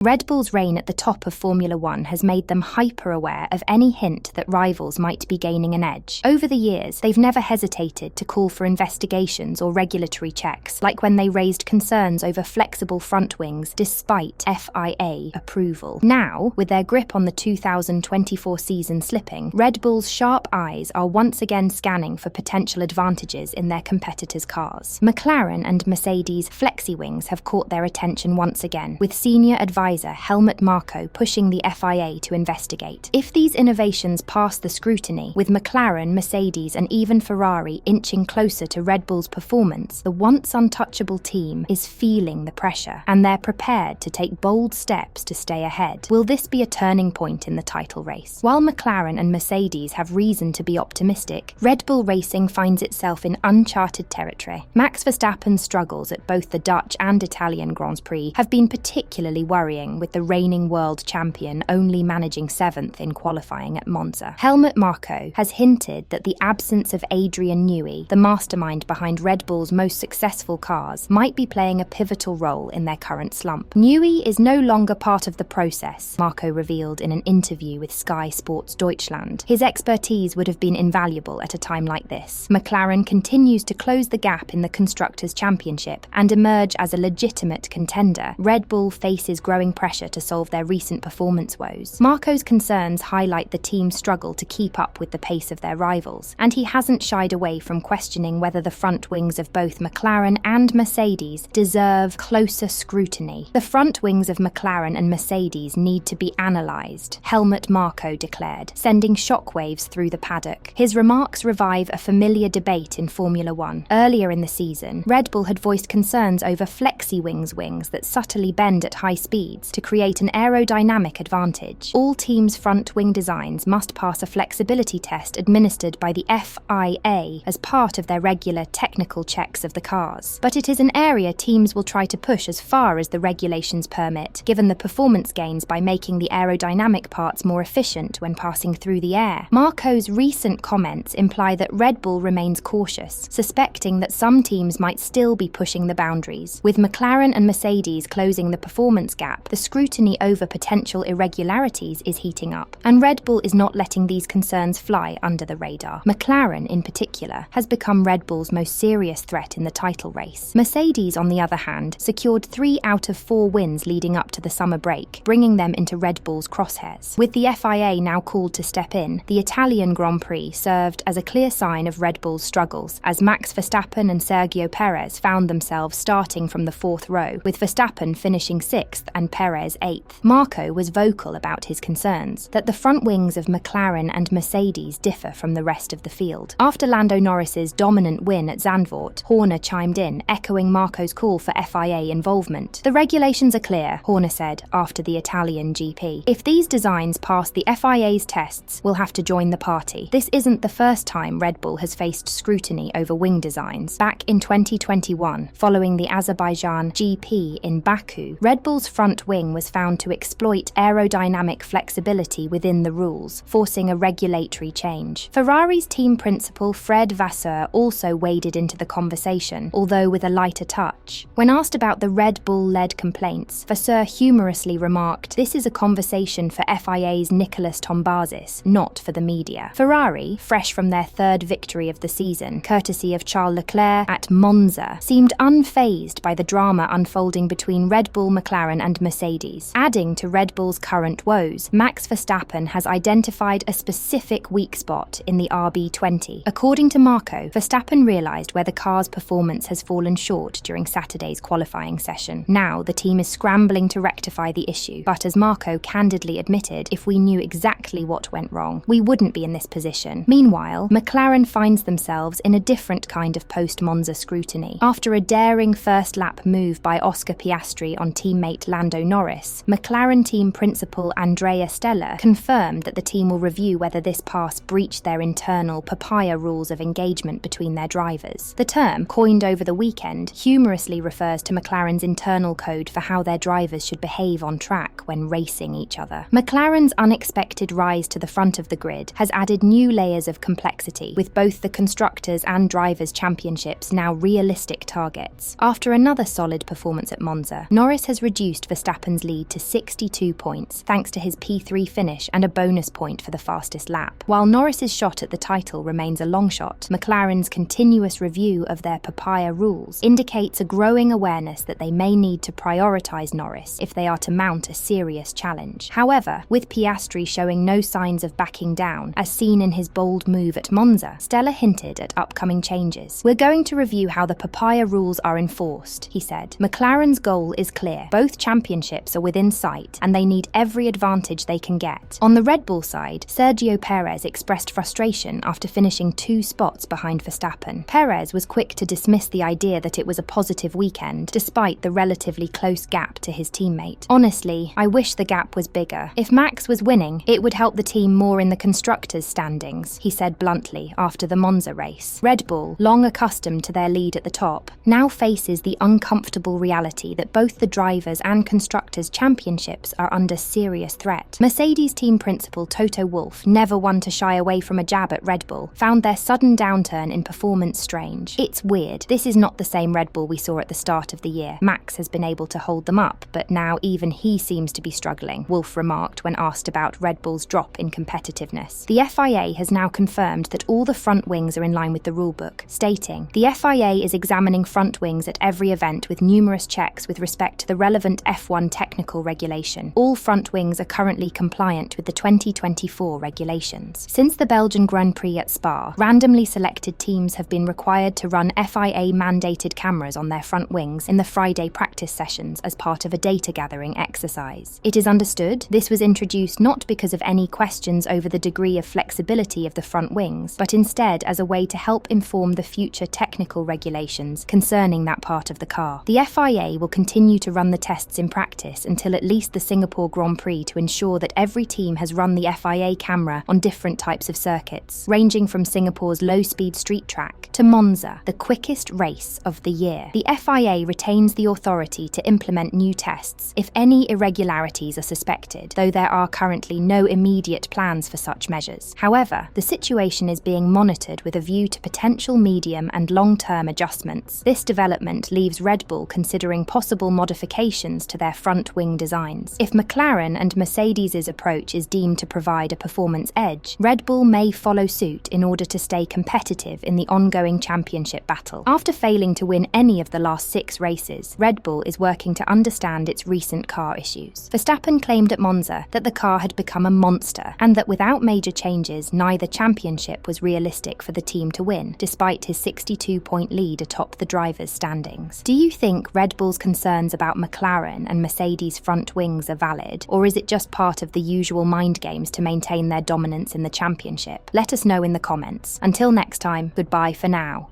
Red Bull's reign at the top of Formula One has made them hyper-aware of any hint that rivals might be gaining an edge. Over the years, they've never hesitated to call for investigations or regulatory checks, like when they raised concerns over flexible front wings despite FIA approval. Now, with their grip on the 2024 season slipping, Red Bull's sharp eyes are once again scanning for potential advantages in their competitors' cars. McLaren and Mercedes' flexi-wings have caught their attention once again, with Senior Advisor Helmut Marko pushing the FIA to investigate. If these innovations pass the scrutiny, with McLaren, Mercedes and even Ferrari inching closer to Red Bull's performance, the once-untouchable team is feeling the pressure, and they're prepared to take bold steps to stay ahead. Will this be a turning point in the title race? While McLaren and Mercedes have reason to be optimistic, Red Bull Racing finds itself in uncharted territory. Max Verstappen's struggles at both the Dutch and Italian Grands Prix have been particularly worrying, with the reigning world champion only managing 7th in qualifying at Monza. Helmut Marko has hinted that the absence of Adrian Newey, the mastermind behind Red Bull's most successful cars, might be playing a pivotal role in their current slump. Newey is no longer part of the process, Marko revealed in an interview with Sky Sports Deutschland. His expertise would have been invaluable at a time like this. McLaren continues to close the gap in the Constructors' Championship and emerge as a legitimate contender. Red Bull faces growing pressure to solve their recent performance woes. Marko's concerns highlight the team's struggle to keep up with the pace of their rivals, and he hasn't shied away from questioning whether the front wings of both McLaren and Mercedes deserve closer scrutiny. The front wings of McLaren and Mercedes need to be analysed, Helmut Marko declared, sending shockwaves through the paddock. His remarks revive a familiar debate in Formula One. Earlier in the season, Red Bull had voiced concerns over flexi-wings that subtly bend at high speeds to create an aerodynamic advantage. All teams' front wing designs must pass a flexibility test administered by the FIA as part of their regular technical checks of the cars. But it is an area teams will try to push as far as the regulations permit, given the performance gains by making the aerodynamic parts more efficient when passing through the air. Marko's recent comments imply that Red Bull remains cautious, suspecting that some teams might still be pushing the boundaries. With McLaren and Mercedes closing the performance gap, the scrutiny over potential irregularities is heating up, and Red Bull is not letting these concerns fly under the radar. McLaren, in particular, has become Red Bull's most serious threat in the title race. Mercedes, on the other hand, secured 3 out of 4 wins leading up to the summer break, bringing them into Red Bull's crosshairs. With the FIA now called to step in, the Italian Grand Prix served as a clear sign of Red Bull's struggles, as Max Verstappen and Sergio Perez found themselves starting from the 4th row, with Verstappen finishing 6th and Perez 8th. Marko was vocal about his concerns that the front wings of McLaren and Mercedes differ from the rest of the field. After Lando Norris's dominant win at Zandvoort, Horner chimed in, echoing Marko's call for FIA involvement. "The regulations are clear," Horner said after the Italian GP. "If these designs pass the FIA's tests, we'll have to join the party." This isn't the first time Red Bull has faced scrutiny over wing designs. Back in 2021, following the Azerbaijan GP in Baku, Red Bull's front wing was found to exploit aerodynamic flexibility within the rules, forcing a regulatory change. Ferrari's team principal Fred Vasseur also waded into the conversation, although with a lighter touch. When asked about the Red Bull-led complaints, Vasseur humorously remarked, "This is a conversation for FIA's Nicolas Tombazis, not for the media." Ferrari, fresh from their 3rd victory of the season, courtesy of Charles Leclerc at Monza, seemed unfazed by the drama unfolding between Red Bull, McLaren and Mercedes. Adding to Red Bull's current woes, Max Verstappen has identified a specific weak spot in the RB20. According to Marko, Verstappen realised where the car's performance has fallen short during Saturday's qualifying session. Now, the team is scrambling to rectify the issue, but as Marko candidly admitted, if we knew exactly what went wrong, we wouldn't be in this position. Meanwhile, McLaren finds themselves in a different kind of post-Monza scrutiny. After a daring first-lap move by Oscar Piastri on teammate Lando Norris, McLaren team principal Andrea Stella confirmed that the team will review whether this pass breached their internal papaya rules of engagement between their drivers. The term, coined over the weekend, humorously refers to McLaren's internal code for how their drivers should behave on track when racing each other. McLaren's unexpected rise to the front of the grid has added new layers of complexity, with both the Constructors' and Drivers' Championships now realistic targets. After another solid performance at Monza, Norris has reduced Verstappen Verstappen's lead to 62 points, thanks to his P3 finish and a bonus point for the fastest lap. While Norris's shot at the title remains a long shot, McLaren's continuous review of their papaya rules indicates a growing awareness that they may need to prioritise Norris if they are to mount a serious challenge. However, with Piastri showing no signs of backing down, as seen in his bold move at Monza, Stella hinted at upcoming changes. "We're going to review how the papaya rules are enforced," he said. "McLaren's goal is clear. Both championships are within sight, and they need every advantage they can get." On the Red Bull side, Sergio Perez expressed frustration after finishing 2 spots behind Verstappen. Perez was quick to dismiss the idea that it was a positive weekend, despite the relatively close gap to his teammate. "Honestly, I wish the gap was bigger. If Max was winning, it would help the team more in the constructors' standings," he said bluntly after the Monza race. Red Bull, long accustomed to their lead at the top, now faces the uncomfortable reality that both the drivers' and constructors' championships are under serious threat. Mercedes team principal Toto Wolff, never one to shy away from a jab at Red Bull, found their sudden downturn in performance strange. "It's weird. This is not the same Red Bull we saw at the start of the year. Max has been able to hold them up, but now even he seems to be struggling," Wolff remarked when asked about Red Bull's drop in competitiveness. The FIA has now confirmed that all the front wings are in line with the rulebook, stating, "The FIA is examining front wings at every event with numerous checks with respect to the relevant F1 technical regulation. All front wings are currently compliant with the 2024 regulations." Since the Belgian Grand Prix at Spa, randomly selected teams have been required to run FIA-mandated cameras on their front wings in the Friday practice sessions as part of a data-gathering exercise. It is understood this was introduced not because of any questions over the degree of flexibility of the front wings, but instead as a way to help inform the future technical regulations concerning that part of the car. The FIA will continue to run the tests in practice until at least the Singapore Grand Prix to ensure that every team has run the FIA camera on different types of circuits, ranging from Singapore's low-speed street track to Monza, the quickest race of the year. The FIA retains the authority to implement new tests if any irregularities are suspected, though there are currently no immediate plans for such measures. However, the situation is being monitored with a view to potential medium and long-term adjustments. This development leaves Red Bull considering possible modifications to their front wing designs. If McLaren and Mercedes' approach is deemed to provide a performance edge, Red Bull may follow suit in order to stay competitive in the ongoing championship battle. After failing to win any of the last 6 races, Red Bull is working to understand its recent car issues. Verstappen claimed at Monza that the car had become a monster, and that without major changes, neither championship was realistic for the team to win, despite his 62-point lead atop the drivers' standings. Do you think Red Bull's concerns about McLaren and Mercedes' front wings are valid, or is it just part of the usual mind games to maintain their dominance in the championship? Let us know in the comments. Until next time, goodbye for now.